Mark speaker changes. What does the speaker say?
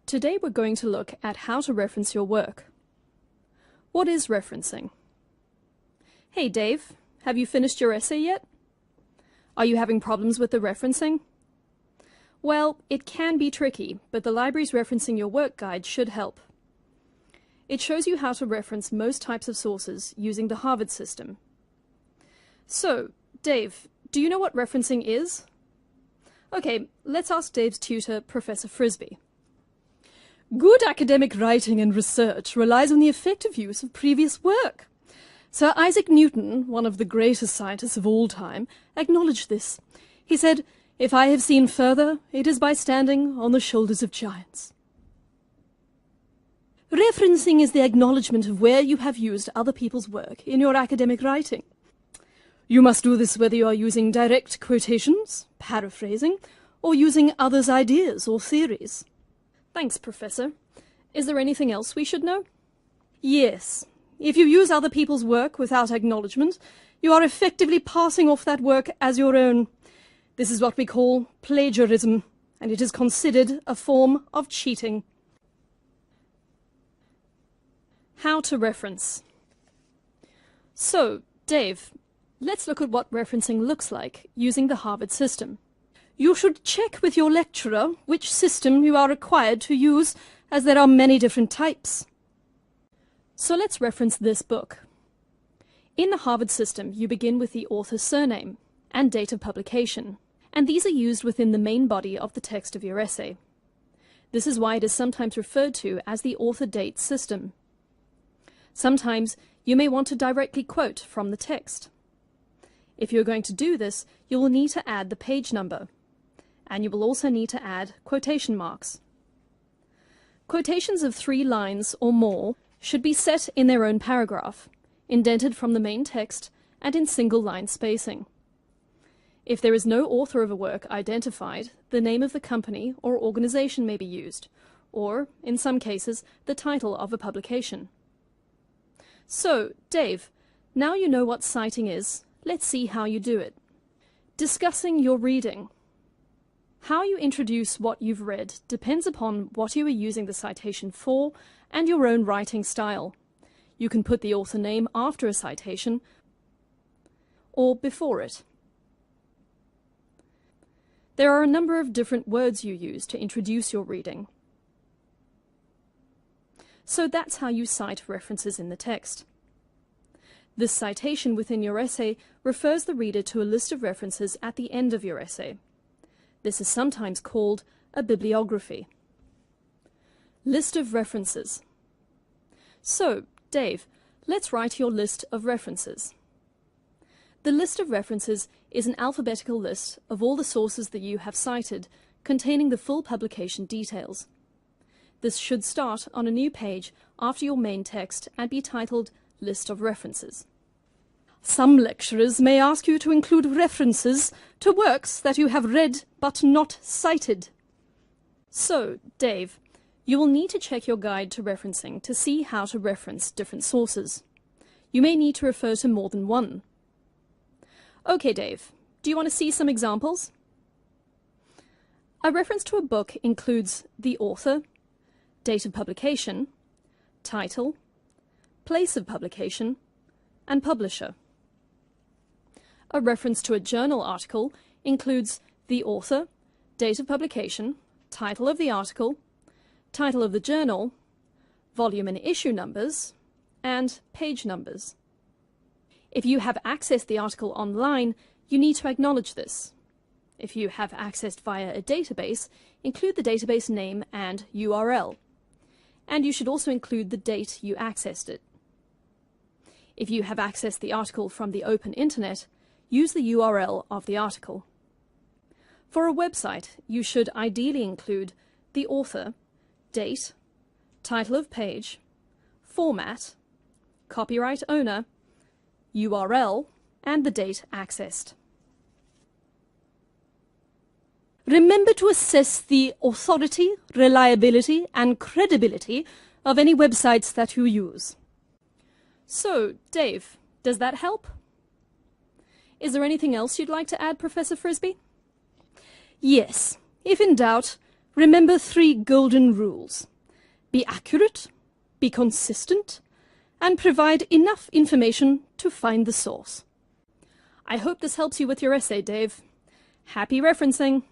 Speaker 1: Today we're going to look at how to reference your work. What is referencing? Hey Dave, have you finished your essay yet? Are you having problems with the referencing? Well, it can be tricky, but the library's Referencing Your Work guide should help. It shows you how to reference most types of sources using the Harvard system. So, Dave, do you know what referencing is? Okay, let's ask Dave's tutor, Professor Frisby. Good academic writing and research relies on the effective use of previous work. Sir Isaac Newton, one of the greatest scientists of all time, acknowledged this. He said, "If I have seen further, it is by standing on the shoulders of giants." Referencing is the acknowledgement of where you have used other people's work in your academic writing. You must do this whether you are using direct quotations, paraphrasing, or using others' ideas or theories. Thanks, Professor. Is there anything else we should know? Yes. If you use other people's work without acknowledgement, you are effectively passing off that work as your own. This is what we call plagiarism, and it is considered a form of cheating. How to reference. So, Dave, let's look at what referencing looks like using the Harvard system. You should check with your lecturer which system you are required to use, as there are many different types. So let's reference this book. In the Harvard system, you begin with the author's surname and date of publication, and these are used within the main body of the text of your essay. This is why it is sometimes referred to as the author-date system. Sometimes you may want to directly quote from the text. If you're going to do this, you will need to add the page number, and you will also need to add quotation marks. Quotations of 3 lines or more should be set in their own paragraph, indented from the main text and in single-line spacing. If there is no author of a work identified, the name of the company or organization may be used, or, in some cases, the title of a publication. So, Dave, now you know what citing is, let's see how you do it. Discussing your reading. How you introduce what you've read depends upon what you are using the citation for and your own writing style. You can put the author name after a citation or before it. There are a number of different words you use to introduce your reading. So that's how you cite references in the text. This citation within your essay refers the reader to a list of references at the end of your essay. This is sometimes called a bibliography. List of references. So, Dave, let's write your list of references. The list of references is an alphabetical list of all the sources that you have cited, containing the full publication details. This should start on a new page after your main text and be titled List of References. Some lecturers may ask you to include references to works that you have read but not cited. So, Dave, you will need to check your guide to referencing to see how to reference different sources. You may need to refer to more than one. Okay, Dave, do you want to see some examples? A reference to a book includes the author, date of publication, title, place of publication, and publisher. A reference to a journal article includes the author, date of publication, title of the article, title of the journal, volume and issue numbers, and page numbers. If you have accessed the article online, you need to acknowledge this. If you have accessed via a database, include the database name and URL. And you should also include the date you accessed it. If you have accessed the article from the open internet, use the URL of the article. For a website, you should ideally include the author, date, title of page, format, copyright owner, URL, and the date accessed. Remember to assess the authority, reliability, and credibility of any websites that you use. So, Dave, does that help? Is there anything else you'd like to add, Professor Frisby? Yes. If in doubt, Remember 3 golden rules. Be accurate, be consistent, and provide enough information to find the source. I hope this helps you with your essay, Dave. Happy referencing!